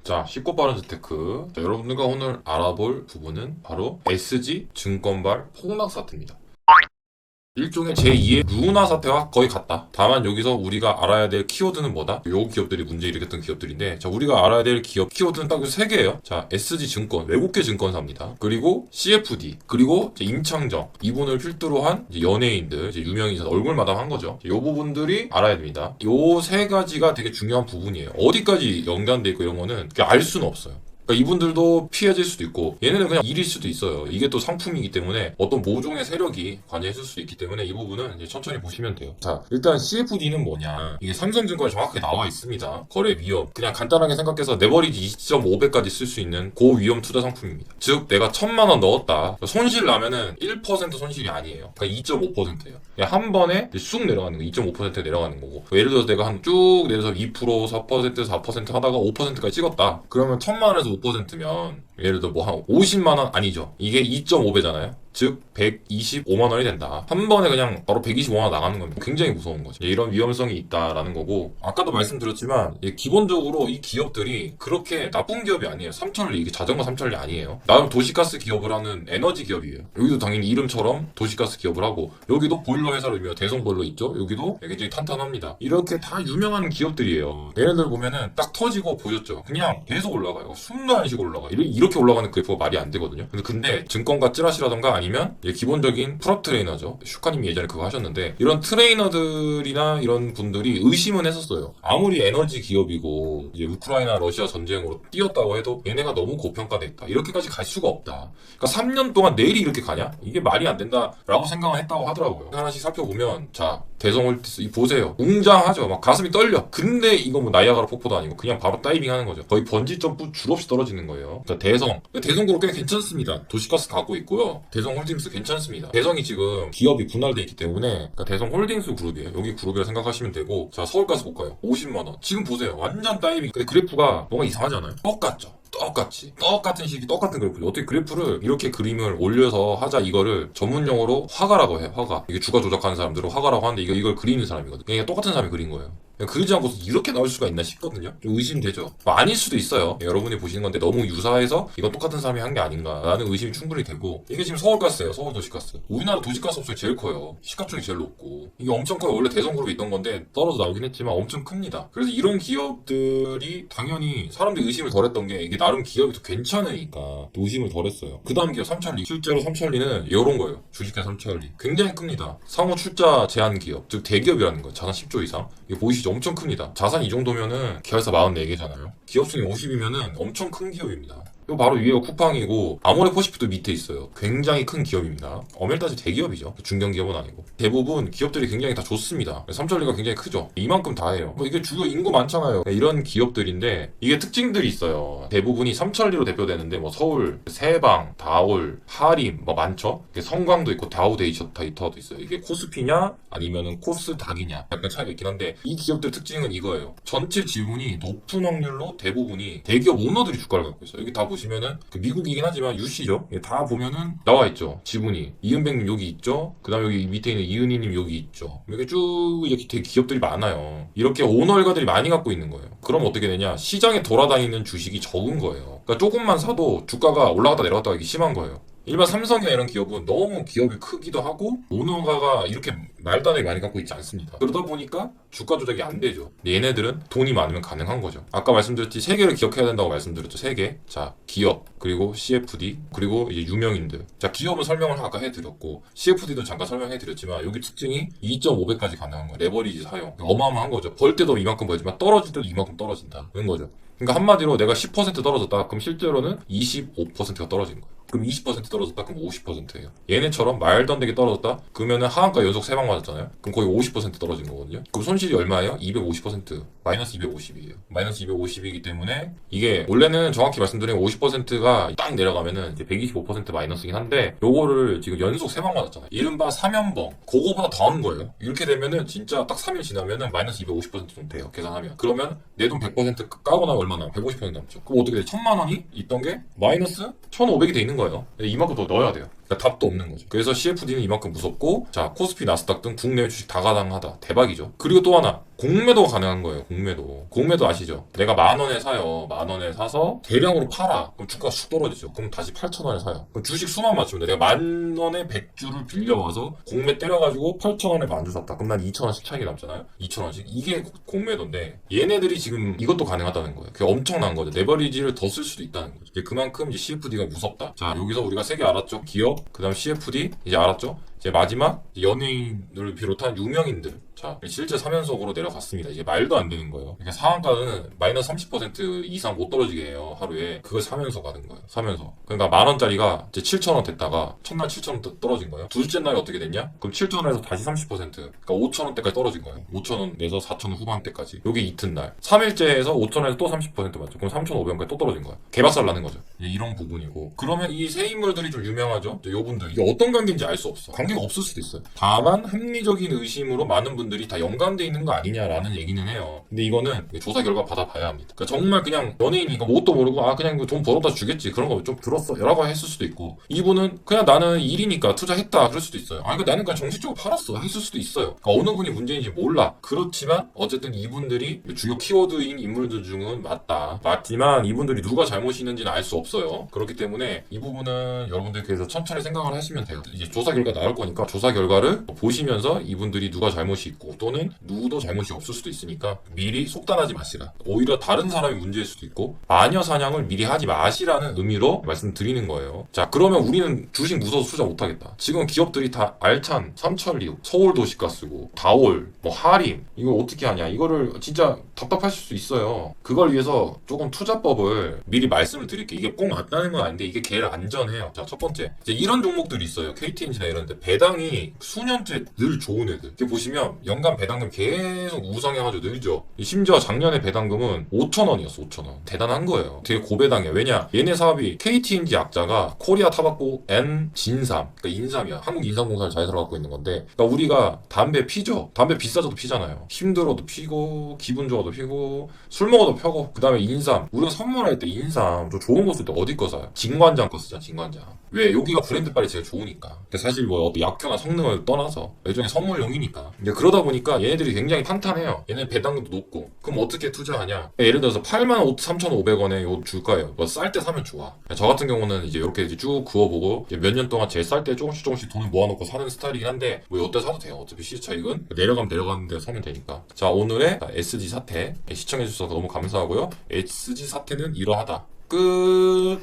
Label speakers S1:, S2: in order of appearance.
S1: 자, 쉽고 빠른 재테크. 자, 여러분들과 오늘 알아볼 부분은 바로 SG 증권발 폭락 사태입니다. 일종의 제2의 루나 사태와 거의 같다. 다만 여기서 우리가 알아야 될 키워드는 뭐다? 요 기업들이 문제 일으켰던 기업들인데, 자, 우리가 알아야 될 기업 키워드는 딱 3개예요. 자, SG증권, 외국계 증권사입니다. 그리고 CFD, 그리고 임창정, 이분을 필두로 한 연예인들, 유명인사 얼굴 마담한 거죠. 요 부분들이 알아야 됩니다. 요 3가지가 되게 중요한 부분이에요. 어디까지 연관돼 있고 이런 거는 알 수는 없어요. 그러니까 이분들도 피해질 수도 있고 얘네는 그냥 일일 수도 있어요. 이게 또 상품이기 때문에 어떤 모종의 세력이 관여했을 수도 있기 때문에 이 부분은 이제 천천히 보시면 돼요. 자, 일단 CFD는 뭐냐, 이게 삼성증권에 정확하게 나와 있습니다. 거래 위험, 그냥 간단하게 생각해서 레버리지 2.5배까지 쓸 수 있는 고위험 투자 상품입니다. 즉 내가 1,000만 원 넣었다, 손실 나면은 1% 손실이 아니에요. 그러니까 2.5%예요. 한 번에 쑥 내려가는 거, 2.5% 내려가는 거고, 예를 들어서 내가 한 쭉 내려서 2%, 4% 하다가 5%까지 찍었다. 그러면 1,000만 원에서 5%면 예를 들어 뭐 한 50만 원 아니죠. 이게 2.5배잖아요. 즉 125만 원이 된다. 한 번에 그냥 바로 125만 원 나가는 겁니다. 굉장히 무서운 거죠. 이런 위험성이 있다라는 거고, 아까도 말씀드렸지만 기본적으로 이 기업들이 그렇게 나쁜 기업이 아니에요. 삼천리, 이게 자전거 삼천리 아니에요. 나름 도시가스 기업을 하는 에너지 기업이에요. 여기도 당연히 이름처럼 도시가스 기업을 하고, 여기도 보일러 회사로 유명한 대성보일러 있죠. 여기도 굉장히 탄탄합니다. 이렇게 다 유명한 기업들이에요. 얘네들 보면은 딱 터지고 보셨죠. 그냥 계속 올라가요. 숨도 안 쉬고 올라가. 이렇게 올라가는 그래프가 말이 안 되거든요. 근데 증권가 찌라시라던가 아니면 기본적인 프롭 트레이너죠. 슈카님이 예전에 그거 하셨는데, 이런 트레이너들이나 이런 분들이 의심은 했었어요. 아무리 에너지 기업이고 이제 우크라이나 러시아 전쟁으로 뛰었다고 해도 얘네가 너무 고평가돼 있다, 이렇게까지 갈 수가 없다. 그러니까 3년 동안 내일이 이렇게 가냐? 이게 말이 안 된다라고 생각을 했다고 하더라고요. 하나씩 살펴보면, 자, 대성홀디스 보세요. 웅장하죠. 막 가슴이 떨려. 근데 이거 뭐 나이아가라 폭포도 아니고 그냥 바로 다이빙 하는 거죠. 거의 번지 점프 줄 없이 떨어지는 거예요. 그러니까 대성그룹 꽤 괜찮습니다. 도시가스 갖고 있고요. 대성홀딩스 괜찮습니다. 대성이 지금 기업이 분할돼 있기 때문에, 그러니까 대성홀딩스 그룹이에요. 여기 그룹이라 생각하시면 되고, 자, 서울가스 볼까요? 50만 원. 지금 보세요. 완전 다이빙. 근데 그래프가 뭔가 이상하잖아요. 똑같죠. 똑같은 시기, 똑같은 그래프. 어떻게 그래프를 이렇게 그림을 올려서 하자, 이거를 전문 용어로 화가라고 해요. 화가. 이게 주가 조작하는 사람들은 화가라고 하는데, 이걸 그리는 사람이거든요. 그냥 똑같은 사람이 그린 거예요. 그러지 않고서 이렇게 나올 수가 있나 싶거든요. 좀 의심되죠. 뭐 아닐 수도 있어요. 여러분이 보시는 건데 너무 유사해서 이건 똑같은 사람이 한 게 아닌가라는 의심이 충분히 되고, 이게 지금 서울가스예요. 서울도시가스. 우리나라 도시가스 업체 제일 커요. 시가총이 제일 높고 이게 엄청 커요. 원래 대성그룹에 있던 건데 떨어져 나오긴 했지만 엄청 큽니다. 그래서 이런 기업들이 당연히 사람들이 의심을 덜했던 게, 이게 나름 기업이 더 괜찮으니까 또 의심을 덜했어요. 그 다음 기업 삼천리. 실제로 삼천리는 이런 거예요. 주식회 삼천리 굉장히 큽니다. 상호 출자 제한 기업, 즉 대기업이라는 거예요. 자산 10조 이상. 이거 보이시죠? 엄청 큽니다. 자산 이 정도면은 계열사 44개잖아요. 기업순위 50이면은 엄청 큰 기업입니다. 요 바로 위에가 쿠팡이고, 아모레퍼시픽도 밑에 있어요. 굉장히 큰 기업입니다. 엄밀히 따지면 대기업이죠. 중견기업은 아니고. 대부분 기업들이 굉장히 다 좋습니다. 삼천리가 굉장히 크죠. 이만큼 다 해요. 이게 주요 인구 많잖아요. 이런 기업들인데 이게 특징들이 있어요. 대부분이 삼천리로 대표되는데, 뭐 서울, 세방, 다올, 하림 뭐 많죠. 성광도 있고 다우데이터도 있어요. 이게 코스피냐 아니면은 코스닥이냐 약간 차이가 있긴 한데, 이 기업들 특징은 이거예요. 전체 지분이 높은 확률로 대부분이 대기업 오너들이 주가를 갖고 있어요. 여기 다 보시면은 미국이긴 하지만 유씨죠. 다 보면은 나와 있죠. 지분이 이은백님 여기 있죠. 그 다음에 여기 밑에 있는 이은희님 여기 있죠. 이렇게 쭉 이렇게 되게 기업들이 많아요. 이렇게 오너 일가들이 많이 갖고 있는 거예요. 그럼 어떻게 되냐? 시장에 돌아다니는 주식이 적은 거예요. 그러니까 조금만 사도 주가가 올라갔다 내려갔다 하기 심한 거예요. 일반 삼성이나 이런 기업은 너무 기업이 크기도 하고 오너가가 이렇게 말도 안 되게 많이 갖고 있지 않습니다. 그러다 보니까 주가 조작이 안 되죠. 얘네들은 돈이 많으면 가능한 거죠. 아까 말씀드렸지, 3개를 기억해야 된다고 말씀드렸죠. 3개. 자, 기업, 그리고 CFD, 그리고 이제 유명인들. 자, 기업은 설명을 아까 해드렸고, CFD도 잠깐 설명해드렸지만, 여기 특징이 2.5배까지 가능한 거예요. 레버리지 사용. 어마어마한 거죠. 벌 때도 이만큼 벌지만 떨어질 때도 이만큼 떨어진다. 그런 거죠. 그러니까 한마디로 내가 10% 떨어졌다. 그럼 실제로는 25%가 떨어진 거예요. 그럼 20% 떨어졌다? 그럼 50%예요. 얘네처럼 말도 안 되게 떨어졌다? 그러면은 하한가 연속 3방 맞았잖아요? 그럼 거의 50% 떨어진 거거든요? 그럼 손실이 얼마예요? 250%. 마이너스 250이에요. 마이너스 250이기 때문에, 이게 원래는 정확히 말씀드리면 50%가 딱 내려가면은 이제 125% 마이너스긴 한데, 요거를 지금 연속 3방 맞았잖아요. 이른바 3연봉. 그거보다 더 하는 거예요. 이렇게 되면은 진짜 딱 3일 지나면은 마이너스 250% 정도 돼요. 계산하면. 그러면 내 돈 100% 까고 나면 얼마 남아? 150% 남죠. 그럼 어떻게 돼? 1,000만 원이 있던 게 마이너스 1,500이 돼 있는 거예요. 이만큼 더 넣어야 돼요. 그러니까 답도 없는 거죠. 그래서 CFD는 이만큼 무섭고, 자, 코스피, 나스닥 등 국내 주식 다 가능하다. 대박이죠. 그리고 또 하나, 공매도 가능한 거예요. 공매도 아시죠? 내가 10,000원에 사요. 10,000원에 사서 대량으로 팔아. 그럼 주가가 쑥 떨어지죠. 그럼 다시 8,000원에 사요. 그럼 주식 수만 맞추면 돼. 내가 10,000원에 100주를 빌려와서 공매 때려가지고 8,000원에 만주 샀다. 그럼 난 2,000원씩 차익이 남잖아요. 2,000원씩. 이게 공매도인데, 얘네들이 지금 이것도 가능하다는 거예요. 그게 엄청난 거죠. 레버리지를 더 쓸 수도 있다는 거죠. 그만큼 이제 CFD가 무섭다. 자, 여기서 우리가 3개 알았죠. 기업, 그 다음 CFD, 이제 알았죠. 이제 마지막, 연예인을 비롯한 유명인들. 자, 실제 3연속으로 내려갔습니다. 이제 말도 안 되는 거예요. 그러니까 상한가는 마이너스 30% 이상 못 떨어지게 해요. 하루에. 그걸 3연속 가는 거예요. 3연속. 그러니까 10,000원짜리가 이제 7,000원 됐다가 첫날 7,000원 떨어진 거예요. 둘째 날이 어떻게 됐냐? 그럼 7,000원에서 다시 30%. 그러니까 5,000원대까지 떨어진 거예요. 5,000원에서 4,000원 후반대까지. 요게 이튿날. 3일째에서 5,000원에서 또 30% 맞죠? 그럼 3,500원까지 또 떨어진 거예요. 개박살 나는 거죠. 이런 부분이고. 그러면 이 세 인물들이 좀 유명하죠? 요분들. 이게 어떤 관계인지 알 수 없어. 관계가 없을 수도 있어요. 다만 합리적인 의심으로 많은 분들이 다 연관돼 있는 거 아니냐라는 얘기는 해요. 근데 이거는 조사 결과 받아봐야 합니다. 그러니까 정말 그냥 연예인이 뭣도 모르고 그냥 돈 벌어다 주겠지 그런 거 좀 들었어 라고 했을 수도 있고, 이분은 그냥 나는 일이니까 투자했다 그럴 수도 있어요. 그러니까 나는 그냥 정식적으로 팔았어 했을 수도 있어요. 그러니까 어느 분이 문제인지 몰라. 그렇지만 어쨌든 이분들이 주요 키워드인 인물들 중은 맞지만 이분들이 누가 잘못이 있는지는 알 수 없어요. 그렇기 때문에 이 부분은 여러분들께서 천천히 생각을 하시면 돼요. 이제 조사 결과 나올 거니까 조사 결과를 보시면서 이분들이 누가 잘못이 있고 또는 누구도 잘못이 없을 수도 있으니까 미리 속단하지 마시라. 오히려 다른 사람이 문제일 수도 있고 마녀 사냥을 미리 하지 마시라는 의미로 말씀드리는 거예요. 자, 그러면 우리는 주식 무서워서 투자 못하겠다. 지금 기업들이 다 알찬, 삼천리우, 서울도시가스고 다올, 하림 이거 어떻게 하냐. 이거를 진짜 답답하실 수 있어요. 그걸 위해서 조금 투자법을 미리 말씀을 드릴게요. 이게 꼭 맞다는 건 아닌데 이게 제일 안전해요. 자, 첫 번째 이제 이런 종목들이 있어요. KTNG나 이런데 배당이 수년째 늘 좋은 애들. 이렇게 보시면 연간 배당금 계속 우상해가지고 늘죠. 심지어 작년에 배당금은 5,000원이었어. 5,000원. 대단한 거예요. 되게 고배당이야. 왜냐? 얘네 사업이 KTNG 약자가 코리아 타바코 앤 진삼, 그러니까 인삼이야. 한국 인삼공사를 자회사로 갖고 있는 건데, 그러니까 우리가 담배 피죠. 담배 비싸져도 피잖아요. 힘들어도 피고 기분 좋아도 피고 술 먹어도 펴고, 그 다음에 인삼, 우리가 선물할 때 인삼 좀 좋은 거 쓸 때 어디 거 사요? 진관장 거 쓰자. 진관장. 왜? 여기가 브랜드빨이 제일 좋으니까. 근데 사실 약효나 성능을 떠나서 일종의 선물용이니까. 근데 그러다 보니까 얘네들이 굉장히 탄탄해요. 얘네 배당금도 높고. 그럼 어떻게 투자하냐? 예를 들어서 83,500원에 요 줄까요? 쌀 때 사면 좋아. 저 같은 경우는 이제 이렇게 이제 쭉 그어보고 몇 년 동안 제일 쌀 때 조금씩 돈을 모아놓고 사는 스타일이긴 한데 이때 사도 돼요. 어차피 시세 차익은 내려가면 내려가는 데 사면 되니까. 자, 오늘의 SG 사태 시청해주셔서 너무 감사하고요. SG 사태는 이러하다. 끝.